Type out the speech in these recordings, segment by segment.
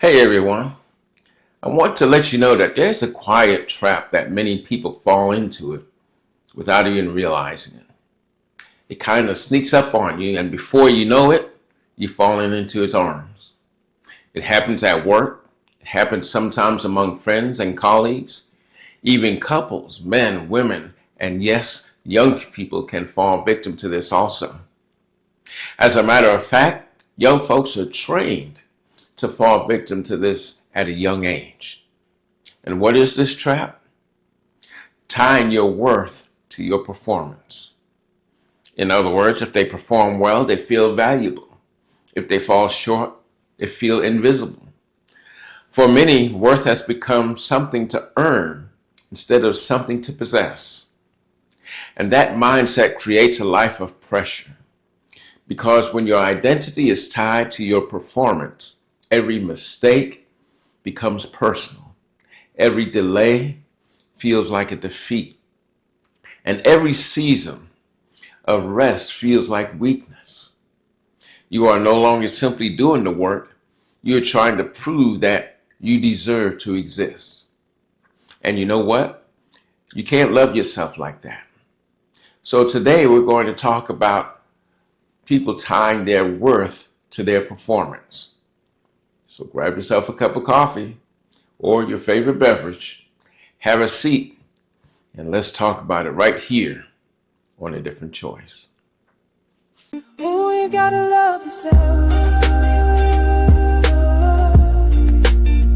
Hey everyone, I want to let you know that there's a quiet trap that many people fall into it without even realizing it. It kind of sneaks up on you, and before you know it, you're falling into its arms. It happens at work, it happens sometimes among friends and colleagues, even couples, men, women, and yes, young people can fall victim to this also. As a matter of fact, young folks are trained to fall victim to this at a young age. And what is this trap? Tying your worth to your performance. In other words, if they perform well, they feel valuable. If they fall short, they feel invisible. For many, worth has become something to earn instead of something to possess. And that mindset creates a life of pressure. Because when your identity is tied to your performance, every mistake becomes personal. Every delay feels like a defeat. And every season of rest feels like weakness. You are no longer simply doing the work. You're trying to prove that you deserve to exist. And you know what? You can't love yourself like that. So today we're going to talk about people tying their worth to their performance. So grab yourself a cup of coffee or your favorite beverage, have a seat, and let's talk about it right here on A Different Choice. Oh, you gotta love yourself.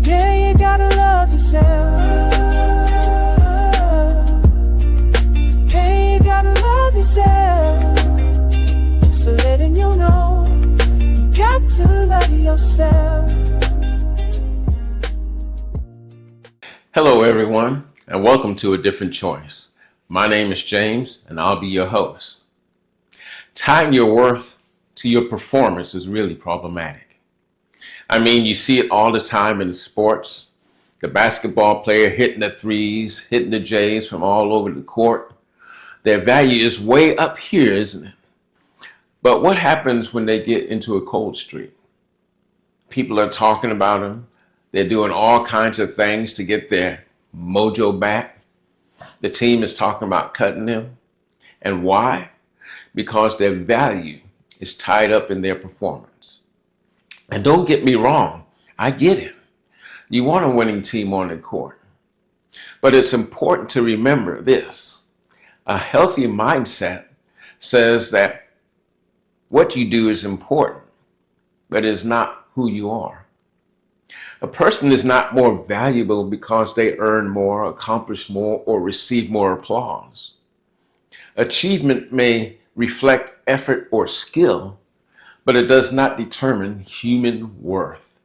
Yeah, you gotta love yourself. Hey, you gotta love yourself. Just letting you know, you got to love yourself. Hello everyone, and welcome to A Different Choice. My name is James, and I'll be your host. Tying your worth to your performance is really problematic. I mean, you see it all the time in sports. The basketball player hitting the threes, hitting the J's from all over the court. Their value is way up here, isn't it? But what happens when they get into a cold streak? People are talking about them. They're doing all kinds of things to get their mojo back. The team is talking about cutting them. And why? Because their value is tied up in their performance. And don't get me wrong, I get it. You want a winning team on the court. But it's important to remember this. A healthy mindset says that what you do is important, but it's not who you are. A person is not more valuable because they earn more, accomplish more, or receive more applause. Achievement may reflect effort or skill, but it does not determine human worth.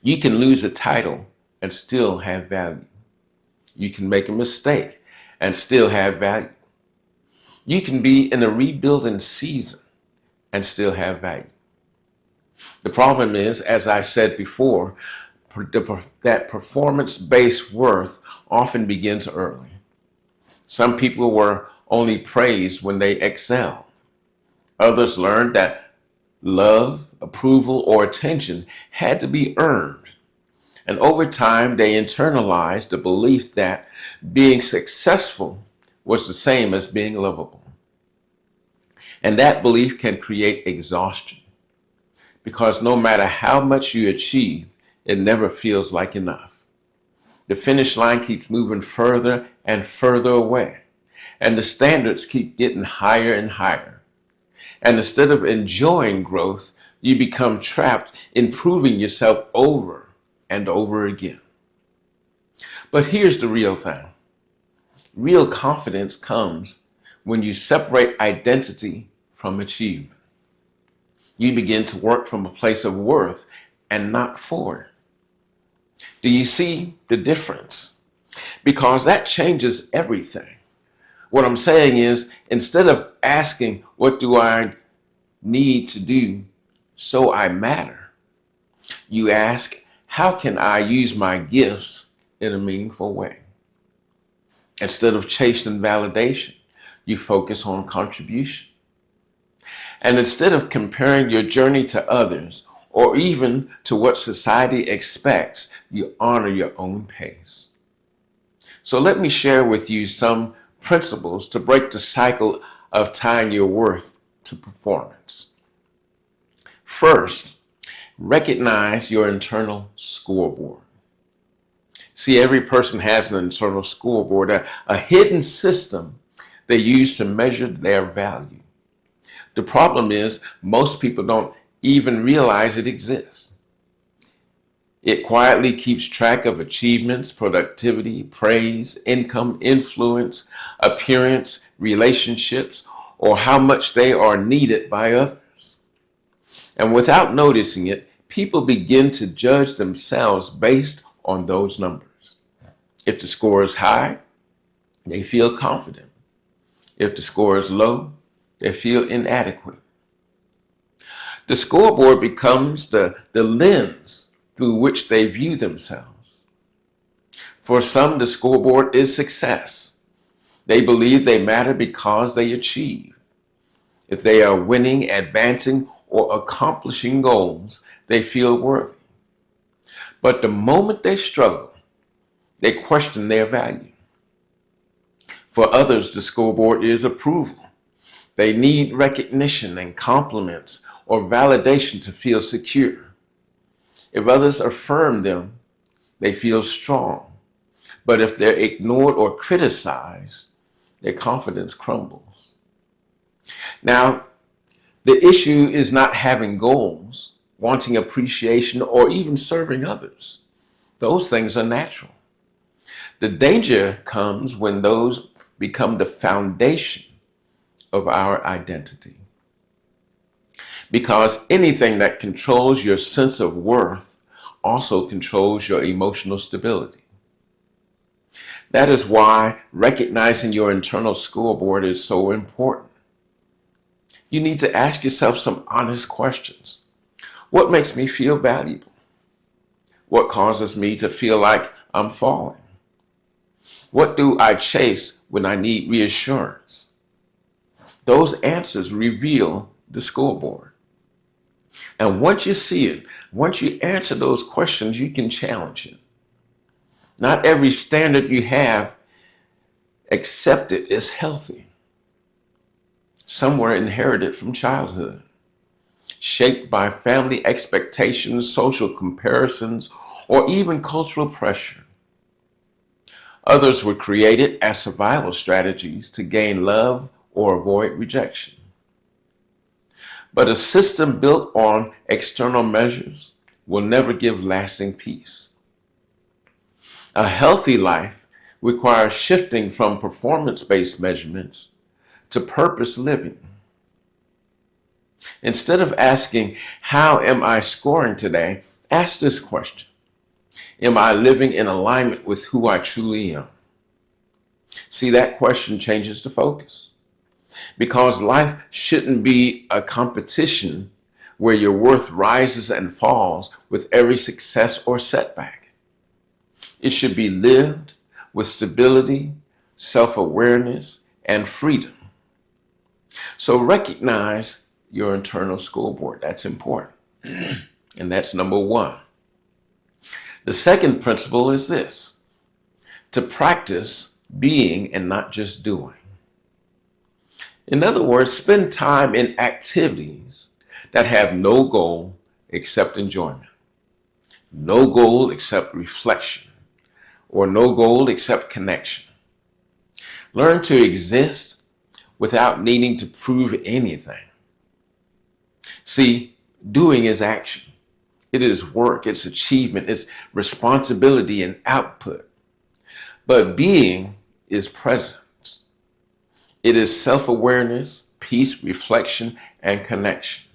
You can lose a title and still have value. You can make a mistake and still have value. You can be in a rebuilding season and still have value. The problem is, as I said before, that performance-based worth often begins early. Some people were only praised when they excelled. Others learned that love, approval, or attention had to be earned. And over time, they internalized the belief that being successful was the same as being lovable. And that belief can create exhaustion. Because no matter how much you achieve, it never feels like enough. The finish line keeps moving further and further away, and the standards keep getting higher and higher. And instead of enjoying growth, you become trapped in proving yourself over and over again. But here's the real thing. Real confidence comes when you separate identity from achievement. You begin to work from a place of worth and not for it. Do you see the difference? Because that changes everything. What I'm saying is, instead of asking, what do I need to do so I matter? You ask, how can I use my gifts in a meaningful way? Instead of chasing validation, you focus on contribution. And instead of comparing your journey to others or even to what society expects, you honor your own pace. So let me share with you some principles to break the cycle of tying your worth to performance. First, recognize your internal scoreboard. See, every person has an internal scoreboard, a hidden system they use to measure their value. The problem is most people don't even realize it exists. It quietly keeps track of achievements, productivity, praise, income, influence, appearance, relationships, or how much they are needed by others. And without noticing it, people begin to judge themselves based on those numbers. If the score is high, they feel confident. If the score is low, they feel inadequate. The scoreboard becomes the lens through which they view themselves. For some, the scoreboard is success. They believe they matter because they achieve. If they are winning, advancing, or accomplishing goals, they feel worthy. But the moment they struggle, they question their value. For others, the scoreboard is approval. They need recognition and compliments or validation to feel secure. If others affirm them, they feel strong. But if they're ignored or criticized, their confidence crumbles. Now, the issue is not having goals, wanting appreciation, or even serving others. Those things are natural. The danger comes when those become the foundation of our identity. Because anything that controls your sense of worth also controls your emotional stability. That is why recognizing your internal scoreboard is so important. You need to ask yourself some honest questions. What makes me feel valuable? What causes me to feel like I'm falling? What do I chase when I need reassurance? Those answers reveal the scoreboard. And once you see it, once you answer those questions, you can challenge it. Not every standard you have accepted is healthy. Some were inherited from childhood, shaped by family expectations, social comparisons, or even cultural pressure. Others were created as survival strategies to gain love or avoid rejection. But a system built on external measures will never give lasting peace. A healthy life requires shifting from performance-based measurements to purpose living. Instead of asking, how am I scoring today? Ask this question. Am I living in alignment with who I truly am? See, that question changes the focus. Because life shouldn't be a competition where your worth rises and falls with every success or setback. It should be lived with stability, self-awareness, and freedom. So recognize your internal scoreboard. That's important. And that's number one. The second principle is this: to practice being and not just doing. In other words, spend time in activities that have no goal except enjoyment, no goal except reflection, or no goal except connection. Learn to exist without needing to prove anything. See, doing is action. It is work, it's achievement, it's responsibility and output. But being is presence. It is self-awareness, peace, reflection, and connection.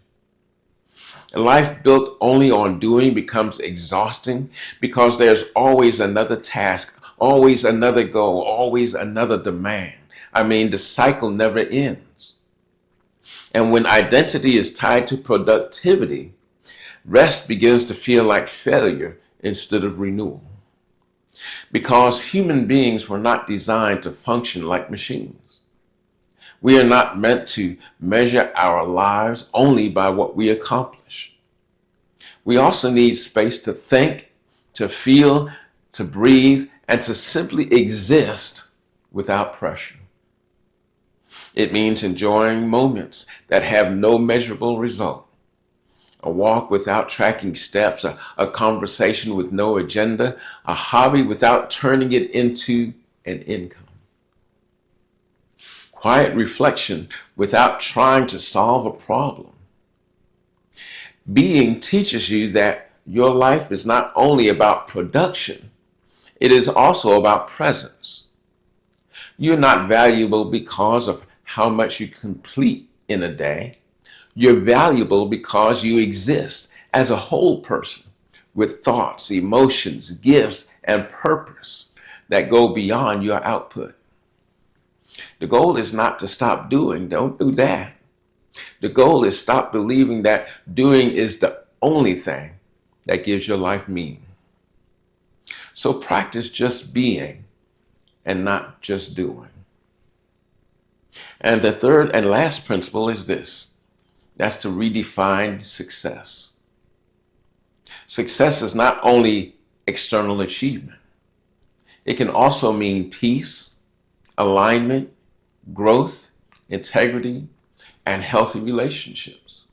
A life built only on doing becomes exhausting because there's always another task, always another goal, always another demand. I mean, the cycle never ends. And when identity is tied to productivity, rest begins to feel like failure instead of renewal. Because human beings were not designed to function like machines. We are not meant to measure our lives only by what we accomplish. We also need space to think, to feel, to breathe, and to simply exist without pressure. It means enjoying moments that have no measurable result. A walk without tracking steps, a conversation with no agenda, a hobby without turning it into an income. Quiet reflection without trying to solve a problem. Being teaches you that your life is not only about production, it is also about presence. You're not valuable because of how much you complete in a day. You're valuable because you exist as a whole person with thoughts, emotions, gifts, and purpose that go beyond your output. The goal is not to stop doing. Don't do that. The goal is stop believing that doing is the only thing that gives your life meaning. So practice just being and not just doing. And the third and last principle is this. That's to redefine success. Success is not only external achievement. It can also mean peace, alignment, growth, integrity, and healthy relationships.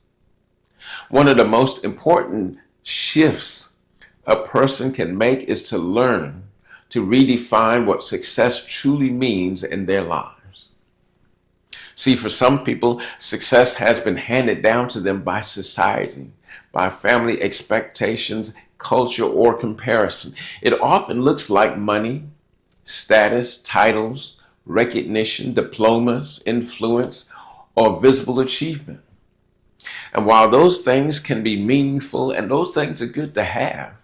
One of the most important shifts a person can make is to learn to redefine what success truly means in their lives. See, for some people, success has been handed down to them by society, by family expectations, culture, or comparison. It often looks like money, status, titles, recognition, diplomas, influence, or visible achievement. And while those things can be meaningful and those things are good to have,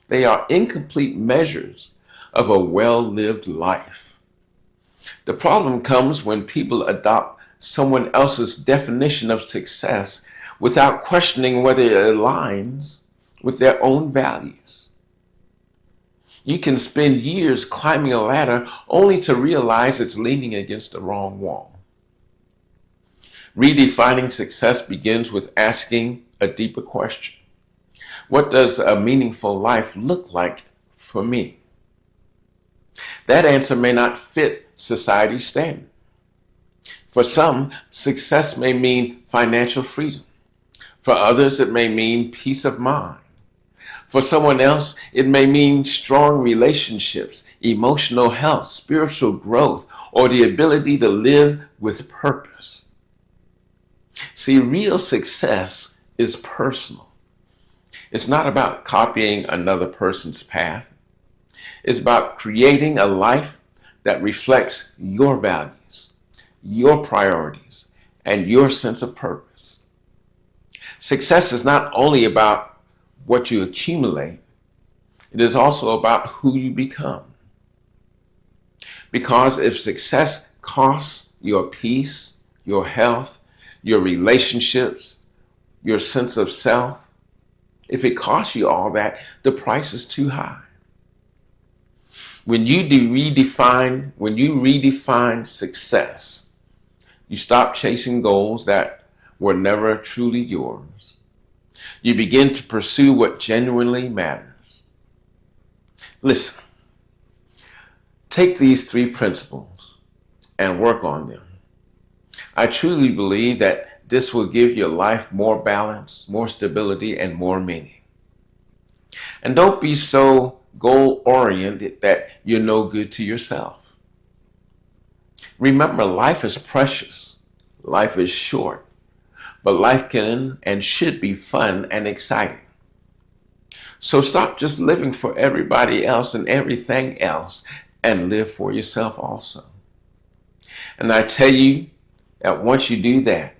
they are incomplete measures of a well-lived life. The problem comes when people adopt someone else's definition of success without questioning whether it aligns with their own values. You can spend years climbing a ladder only to realize it's leaning against the wrong wall. Redefining success begins with asking a deeper question. What does a meaningful life look like for me? That answer may not fit society's standard. For some, success may mean financial freedom. For others, it may mean peace of mind. For someone else, it may mean strong relationships, emotional health, spiritual growth, or the ability to live with purpose. See, real success is personal. It's not about copying another person's path. It's about creating a life that reflects your values, your priorities, and your sense of purpose. Success is not only about what you accumulate, it is also about who you become. Because if success costs your peace, your health, your relationships, your sense of self, if it costs you all that, the price is too high. When you redefine success, you stop chasing goals that were never truly yours. You begin to pursue what genuinely matters. Listen, take these 3 principles and work on them. I truly believe that this will give your life more balance, more stability, and more meaning. And don't be so goal-oriented that you're no good to yourself. Remember, life is precious. Life is short. But life can and should be fun and exciting. So stop just living for everybody else and everything else and live for yourself also. And I tell you that once you do that,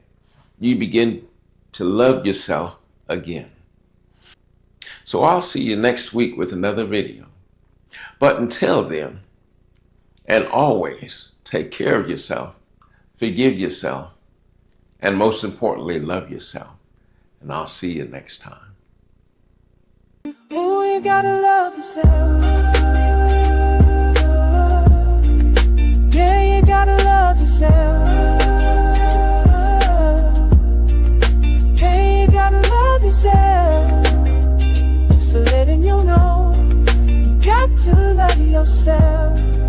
you begin to love yourself again. So I'll see you next week with another video. But until then, and always take care of yourself, forgive yourself, and most importantly, love yourself. And I'll see you next time. Oh, you gotta love yourself. Yeah, you gotta love yourself. Hey, you gotta love yourself. yourself.